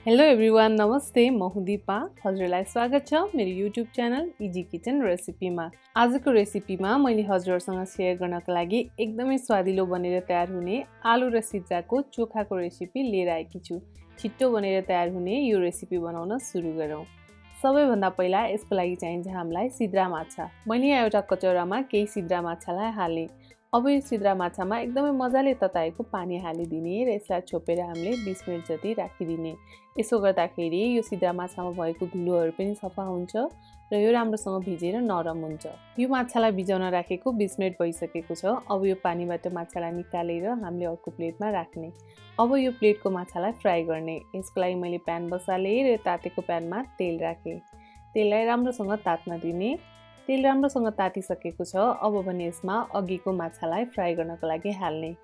Hello everyone, नमस्ते। म हुँ दिपा। हजुरलाई स्वागत छ मेरो YouTube च्यानल इजी किचन रेसिपीमा। आजको रेसिपीमा मैले हजुरहरूसँग शेयर गर्नका लागि एकदमै स्वादिलो बनेर तयार हुने आलु र सिद्राको चोखाको रेसिपी लिएर आएकी छु। छिट्टो बनेर तयार हुने यो रेसिपी बनाउन सुरु गरौँ। सबैभन्दा पहिला यसको लागि चाहिन्छ हामीलाई सिद्रा माछा। मैले यहाँ एउटा कचौरामा केही सिद्रा माछालाई हालेँ। अब यो सिद्रा माछामा एकदमै मजाले तताएको पानी हालिदिने र यसलाई छोपेर हामीले 20 मिनेट जति राखिदिने। यसो गर्दाखेरि यो सिद्रा माछामा भएको धुलोहरू पनि सफा हुन्छ र यो राम्रोसँग भिजेर नरम हुन्छ। यो माछालाई भिजाउन राखेको 20 मिनेट भइसकेको छ। अब यो पानीबाट माछालाई निकालेर हामीले अर्को प्लेटमा राख्ने। अब यो प्लेटको माछालाई फ्राई गर्ने। यसको लागि मैले प्यान बसालेँ र तातेको प्यानमा तेल राखेँ। तेललाई राम्रोसँग तात्न दिने। तेल राम्रोसँग तातिसकेको छ। अब भने यसमा अघिको माछालाई फ्राई गर्नको लागि हाल्ने।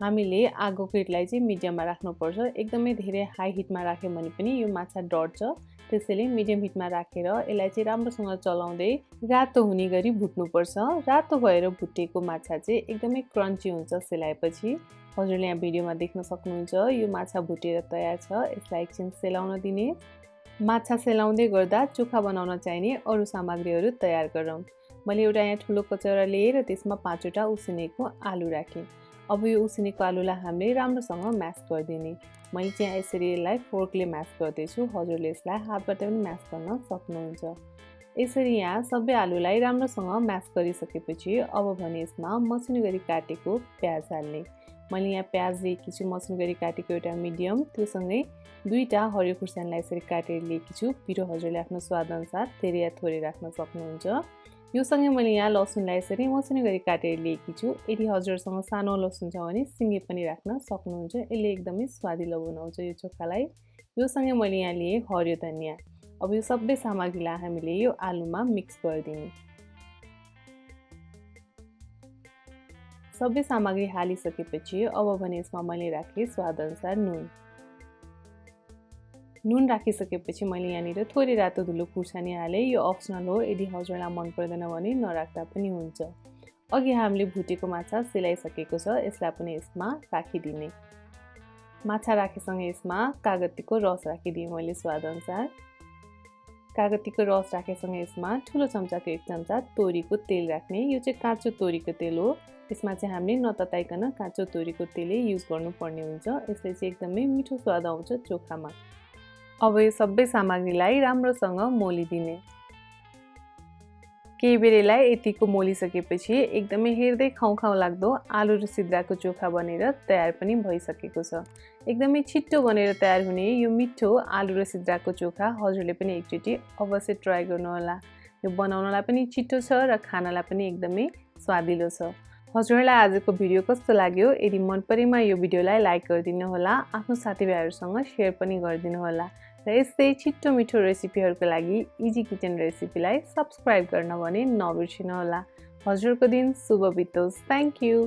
हामीले आगोको हिटलाई चाहिँ मिडियममा राख्नुपर्छ। एकदमै धेरै हाई हिटमा राख्यौँ भने पनि यो माछा डढ्छ। त्यसैले मिडियम हिटमा राखेर यसलाई चाहिँ राम्रोसँग चलाउँदै रातो हुने गरी भुट्नुपर्छ। रातो भएर भुटेको माछा चाहिँ एकदमै क्रन्ची हुन्छ सेलाएपछि। हजुरले यहाँ भिडियोमा देख्न सक्नुहुन्छ यो माछा भुटेर तयार छ। यसलाई एकछिन सेलाउन दिने। माछा सेलाउँदै गर्दा चोखा बनाउन चाहिने अरू सामग्रीहरू तयार गरौँ। मैले एउटा यहाँ ठुलो कचौरा लिएर त्यसमा 5 वटा उसिनेको आलु राखेँ। अब यो उसिनेको आलुलाई हामीले राम्रोसँग म्यास गरिदिने। मैले चाहिँ यसरी यसलाई फोर्कले म्यास गर्दैछु। हजुरले यसलाई हातबाट पनि म्यास गर्न सक्नुहुन्छ। यसरी यहाँ सबै आलुलाई राम्रोसँग म्यास गरिसकेपछि अब भने यसमा मसिनो गरी काटेको प्याज हाल्ने। मैले यहाँ प्याज लिएकी छु मसिनो गरी काटेको एउटा मिडियम, त्योसँगै 2टा हरियो खुर्सानीलाई यसरी काटेर लिएकी छु। पिरो हजुरले आफ्नो स्वादअनुसार धेरै या थोरै राख्न सक्नुहुन्छ। यो सँगै मैले यहाँ लसुनलाई यसरी मसिनो गरी काटेर लिएकी छु। यदि हजुरसँग सानो लसुन छ भने सिङ्गे पनि राख्न सक्नुहुन्छ। यसले एकदमै स्वादिलो बनाउँछ यो चोखालाई। यो सँगै मैले यहाँ लिएँ हरियो धनिया। अब यो सबै सामग्रीलाई हामीले यो आलुमा मिक्स गरिदिने। सबै सामग्री हालिसकेपछि अब भने यसमा मैले राखेँ स्वादअनुसार नुन। नुन राखिसकेपछि मैले यहाँनिर थोरै रातो धुलो खुर्सानी हालेँ। यो अप्सनल हो, यदि हजुरलाई मन पर्दैन भने नराख्दा पनि हुन्छ। अघि हामीले भुटेको माछा सेलाइसकेको छ, यसलाई पनि यसमा राखिदिने। माछा राखेसँगै यसमा कागतीको रस राखिदिएँ मैले स्वादअनुसार। कागतीको रस राखेसँगै यसमा ठुलो चम्चाको 1 चम्चा तोरीको तेल राख्ने। यो चाहिँ काँचो तोरीको तेल हो। यसमा चाहिँ हामीले नतताइकन काँचो तोरीको तेलै युज गर्नुपर्ने हुन्छ। यसले चाहिँ एकदमै मिठो स्वाद आउँछ चोखामा। अब यो सबै सामग्रीलाई राम्रोसँग मोलिदिने। केही बेर यसलाई यतिको मोलिसकेपछि एकदमै हेर्दै खाउँ लाग्दो आलु र सिद्राको चोखा बनेर तयार पनि भइसकेको छ। एकदमै छिट्टो बनेर तयार हुने यो मिठो आलु र सिद्राको चोखा हजुरले पनि एकचोटि अवश्य ट्राई गर्नुहोला। यो बनाउनलाई पनि छिट्टो छ र खानलाई पनि एकदमै स्वादिलो छ। हजुरलाई आजको भिडियो कस्तो लाग्यो? यदि मन परेमा यो भिडियोलाई लाइक गरिदिनु होला, आफ्नो साथीभाइहरूसँग शेयर पनि गरिदिनु होला र यस्तै छिट्टो मिठो रेसिपीहरूको लागि इजी किचन रेसिपीलाई सब्स्क्राइब गर्न भने नबिर्सिनु होला। हजुरको दिन शुभ बितोस्। Thank you.